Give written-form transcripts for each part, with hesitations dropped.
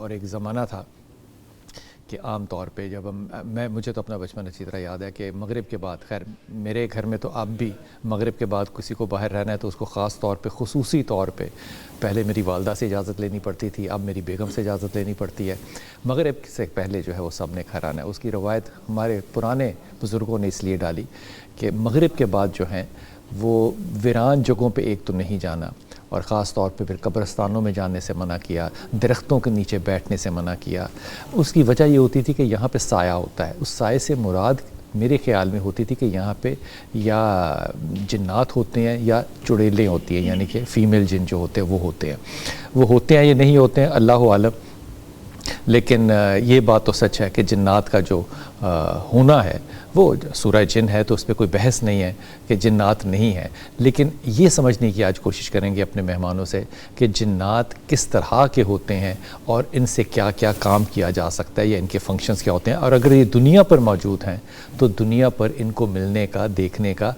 اور ایک زمانہ تھا کہ عام طور پہ جب مجھے تو اپنا بچپن اچھی طرح یاد ہے کہ مغرب کے بعد، خیر میرے گھر میں تو اب بھی مغرب کے بعد کسی کو باہر رہنا ہے تو اس کو خاص طور پہ، خصوصی طور پہ پہلے میری والدہ سے اجازت لینی پڑتی تھی، اب میری بیگم سے اجازت لینی پڑتی ہے۔ مغرب سے پہلے جو ہے وہ سب نے گھر آنا ہے۔ اس کی روایت ہمارے پرانے بزرگوں نے اس لیے ڈالی کہ مغرب کے بعد جو ہیں وہ ویران جگہوں پہ ایک تو نہیں جانا، اور خاص طور پہ پھر قبرستانوں میں جانے سے منع کیا، درختوں کے نیچے بیٹھنے سے منع کیا۔ اس کی وجہ یہ ہوتی تھی کہ یہاں پہ سایہ ہوتا ہے، اس سائے سے مراد میرے خیال میں ہوتی تھی کہ یہاں پہ یا جنات ہوتے ہیں یا چڑیلیں ہوتی ہیں، یعنی کہ فیمیل جن جو ہوتے ہیں وہ ہوتے ہیں، وہ ہوتے ہیں یا نہیں ہوتے ہیں اللہ عالم۔ لیکن یہ بات تو سچ ہے کہ جنات کا جو ہونا ہے وہ سورہ جن ہے تو اس پہ کوئی بحث نہیں ہے کہ جنات نہیں ہیں، لیکن یہ سمجھنے کی آج کوشش کریں گے اپنے مہمانوں سے کہ جنات کس طرح کے ہوتے ہیں اور ان سے کیا کیا کام کیا جا سکتا ہے یا ان کے فنکشنز کیا ہوتے ہیں، اور اگر یہ دنیا پر موجود ہیں تو دنیا پر ان کو ملنے کا، دیکھنے کا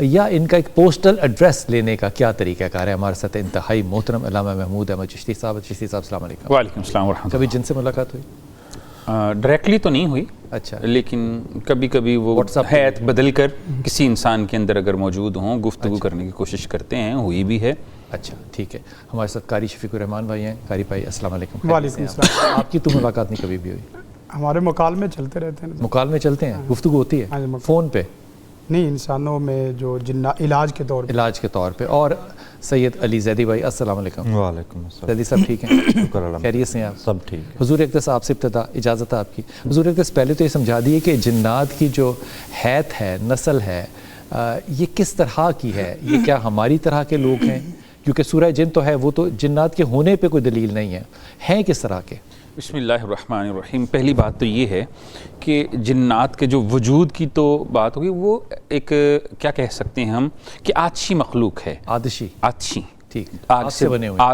یا ان کا ایک پوسٹل ایڈریس لینے کا کیا طریقہ کار ہے۔ ہمارے ساتھ انتہائی محترم علامہ محمود احمد چشتی صاحب۔ چشتی صاحب السلام علیکم۔ وعلیکم السلام ورحمۃ اللہ۔ کبھی جن سے ملاقات ہوئی؟ ڈائریکٹلی تو نہیں ہوئی، اچھا، لیکن کبھی کبھی وہ حیت بدل کر کسی انسان کے اندر اگر موجود ہوں، گفتگو کرنے کی کوشش کرتے ہیں، ہوئی بھی ہے۔ اچھا ٹھیک ہے۔ ہمارے ساتھ قاری شفیق الرحمان بھائی ہیں۔ قاری بھائی السلام علیکم۔ وعلیکم السلام۔ آپ کی تو ملاقات نہیں کبھی بھی ہوئی؟ ہمارے مکالمے چلتے رہتے ہیں۔ مکالمے چلتے ہیں، گفتگو ہوتی ہے فون پہ؟ نہیں، انسانوں میں جو علاج کے طور پہ، علاج کے طور پہ۔ اور سید علی زیدی بھائی السلام علیکم۔ وعلیکم السلام۔ زیدی صاحب ٹھیک ہیں؟ شکر الحمد، خیریت سے ہیں آپ؟ سب ٹھیک ہے۔ حضور اقدس آپ سے ابتدا اجازت ہے آپ کی۔ حضور اقدس پہلے تو یہ سمجھا دیے کہ جنات کی جو حیت ہے، نسل ہے، یہ کس طرح کی ہے؟ یہ کیا ہماری طرح کے لوگ ہیں؟ کیونکہ سورہ جن تو ہے، وہ تو جنات کے ہونے پہ کوئی دلیل نہیں ہے، ہیں کس طرح کے؟ بسم اللہ الرحمن الرحیم۔ پہلی بات تو یہ ہے کہ جنات کے جو وجود کی تو بات ہوگی، وہ ایک کیا کہہ سکتے ہیں ہم کہ آتشی مخلوق ہے۔ آتشی، ٹھیک، آگ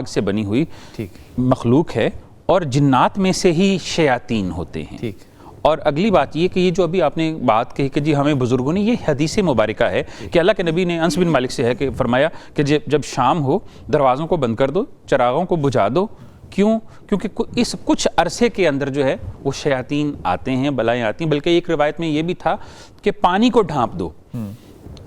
سے بنی ہوئی مخلوق ہے، اور جنات میں سے ہی شیاطین ہوتے ہیں۔ ٹھیک۔ اور اگلی بات یہ کہ یہ جو ابھی آپ نے بات کہی کہ جی ہمیں بزرگوں نے، یہ حدیث مبارکہ ہے کہ اللہ کے نبی نے، انس بن مالک سے ہے کہ فرمایا کہ جب شام ہو دروازوں کو بند کر دو، چراغوں کو بجھا دو۔ کیوں؟ کیونکہ اس کچھ عرصے کے اندر جو ہے وہ شیاطین آتے ہیں، بلائیں آتی ہیں۔ بلکہ ایک روایت میں یہ بھی تھا کہ پانی کو ڈھانپ دو۔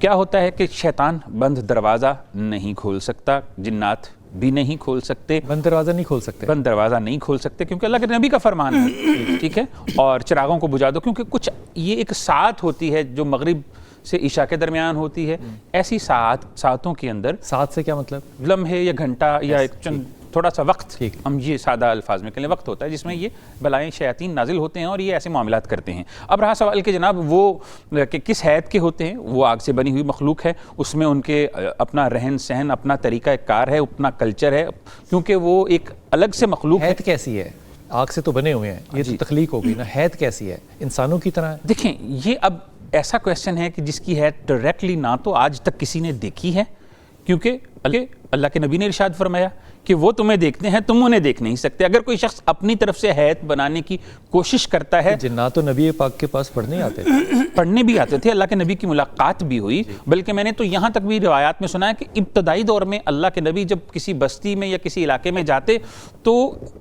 کیا ہوتا ہے کہ شیطان بند دروازہ نہیں کھول سکتا، جنات بھی نہیں کھول سکتے، بند دروازہ نہیں کھول سکتے، بند دروازہ نہیں کھول سکتے کیونکہ اللہ کے نبی کا فرمان ہے، ٹھیک ہے۔ اور چراغوں کو بجھا دو، کیونکہ کچھ یہ ایک ساعت ہوتی ہے جو مغرب سے عشاء کے درمیان ہوتی ہے، ایسی ساعتوں کے اندر، ساعت سے کیا مطلب؟ لمحے یا گھنٹہ یا ایک چند تھوڑا سا وقت، ہم یہ سادہ الفاظ میں کہیں وقت ہوتا ہے جس میں یہ بلائیں شیاطین نازل ہوتے ہیں اور یہ ایسے معاملات کرتے ہیں۔ اب رہا سوال کہ جناب وہ کہ کس حیت کے ہوتے ہیں؟ وہ آگ سے بنی ہوئی مخلوق ہے، اس میں ان کے اپنا رہن سہن، اپنا طریقہ کار ہے، اپنا کلچر ہے، کیونکہ وہ ایک الگ سے مخلوق ہے۔ حیت کیسی ہے؟ آگ سے تو بنے ہوئے ہیں، یہ تو تخلیق ہوگی نا، حیت کیسی ہے؟ انسانوں کی طرح ہے؟ دیکھیں، یہ اب ایسا کویسچن ہے کہ جس کی حیت ڈائریکٹلی نہ تو آج تک کسی نے دیکھی ہے، کیونکہ اللہ کے نبی نے ارشاد فرمایا کہ وہ تمہیں دیکھتے ہیں، تم انہیں دیکھ نہیں سکتے۔ اگر کوئی شخص اپنی طرف سے حیت بنانے کی کوشش کرتا ہے، جنات تو نبی پاک کے پاس پڑھنے آتے تھے، پڑھنے بھی آتے تھے، اللہ کے نبی کی ملاقات بھی ہوئی، بلکہ میں نے تو یہاں تک بھی روایات میں سنا ہے کہ ابتدائی دور میں اللہ کے نبی جب کسی بستی میں یا کسی علاقے میں جاتے تو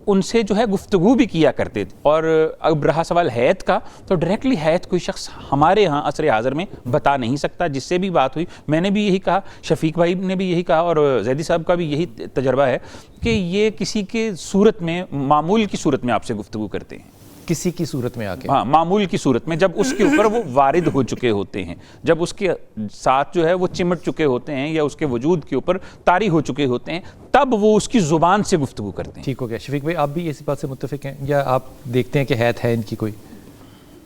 ان سے جو ہے گفتگو بھی کیا کرتے تھے۔ اور اب رہا سوال حیت کا، تو ڈائریکٹلی حیت کوئی شخص ہمارے ہاں عصر حاضر میں بتا نہیں سکتا۔ جس سے بھی بات ہوئی، میں نے بھی یہی کہا، شفیق بھائی نے بھی یہی کہا، اور زیدی صاحب کا بھی یہی تجربہ ہے کہ یہ کسی کے صورت میں، معمول کی صورت میں آپ سے گفتگو کرتے ہیں، کسی کی صورت میں آ کے، ہاں معمول کی صورت میں، جب اس کے اوپر وہ وارد ہو چکے ہوتے ہیں، جب اس کے ساتھ جو ہے وہ چمٹ چکے ہوتے ہیں یا اس کے وجود کے اوپر طاری ہو چکے ہوتے ہیں، تب وہ اس کی زبان سے گفتگو کرتے ہیں۔ ٹھیک ہو گیا۔ شفیق بھائی آپ بھی اسی بات سے متفق ہیں یا آپ دیکھتے ہیں کہ حیت ہے ان کی کوئی؟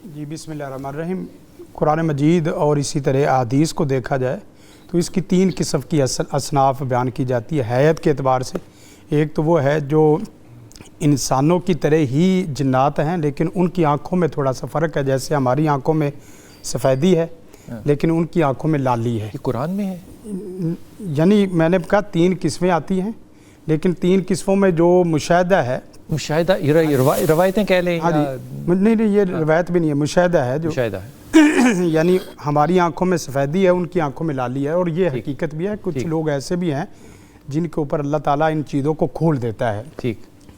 جی بسم اللہ الرحمن الرحیم۔ قرآن مجید اور اسی طرح احادیث کو دیکھا جائے تو اس کی 3 قسم کی اصناف بیان کی جاتی ہے حیت کے اعتبار سے۔ ایک تو وہ ہے جو انسانوں کی طرح ہی جنات ہیں، لیکن ان کی آنکھوں میں تھوڑا سا فرق ہے، جیسے ہماری آنکھوں میں سفیدی ہے لیکن ان کی آنکھوں میں لالی ہے۔ یہ قرآن میں ہے؟ یعنی میں نے کہا 3 قسمیں آتی ہیں، لیکن 3 قسموں میں جو مشاہدہ ہے، مشاہدہ روایتیں کہہ لیں؟ ہاں جی، نہیں یہ روایت بھی نہیں ہے، مشاہدہ ہے، جو مشاہدہ ہے۔ یعنی ہماری آنکھوں میں سفیدی ہے، ان کی آنکھوں میں لالی ہے، اور یہ حقیقت بھی ہے۔ کچھ لوگ ایسے بھی ہیں جن کے اوپر اللہ تعالیٰ ان چیزوں کو کھول دیتا ہے۔ ٹھیک۔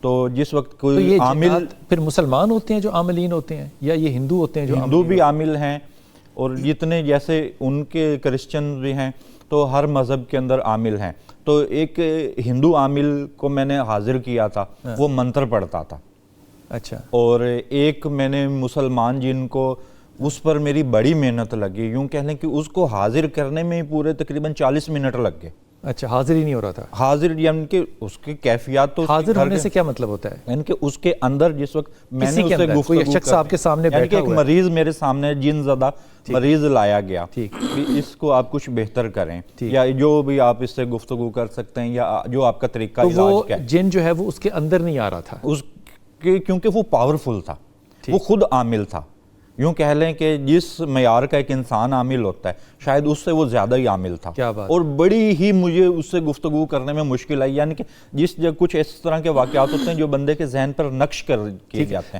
تو جس وقت تو یہ کوئی عامل جنات پھر مسلمان ہوتے ہیں جو عاملین ہوتے ہیں یا یہ ہندو ہوتے ہیں جو ہندو بھی عامل ہیں اور جتنے جیسے ان کے کرسچن بھی ہیں تو ہر مذہب کے اندر عامل ہیں. تو ایک ہندو عامل کو میں نے حاضر کیا تھا, وہ منتر پڑھتا تھا. اچھا. اور ایک میں نے مسلمان جن کو اس پر میری بڑی محنت لگی, یوں کہہ لیں کہ اس کو حاضر کرنے میں پورے تقریباً 40 منٹ لگ گئے. اچھا, حاضر ہی نہیں ہو رہا تھا. حاضر یعنی کہ اس کی کیفیات تو حاضر ہونے سے کیا مطلب ہوتا ہے؟ یعنی کہ اس کے اندر جس وقت میں نے کسی کے اس سے اندر گفتگو کوئی شخص آپ کے سامنے یعنی کہ بیٹھا ایک ہوا ہے. مریض میرے سامنے جن زدہ مریض لایا گیا ٹھیک. کہ اس کو آپ کچھ بہتر کریں یا جو بھی آپ اس سے گفتگو کر سکتے ہیں یا جو آپ کا طریقہ تو علاج وہ کیا ہے, جن جو ہے وہ اس کے اندر نہیں آ رہا تھا. اس کے کیونکہ وہ پاورفل تھا, وہ خود عامل تھا. یوں کہہ لیں کہ جس معیار کا ایک انسان عامل ہوتا ہے شاید اس سے وہ زیادہ ہی عامل تھا. کیا بات. اور بڑی ہی مجھے اس سے گفتگو کرنے میں مشکل آئی, یعنی کہ جس جگہ کچھ اس طرح کے واقعات ہوتے ہیں جو بندے کے ذہن پر نقش کیے جاتے ہیں.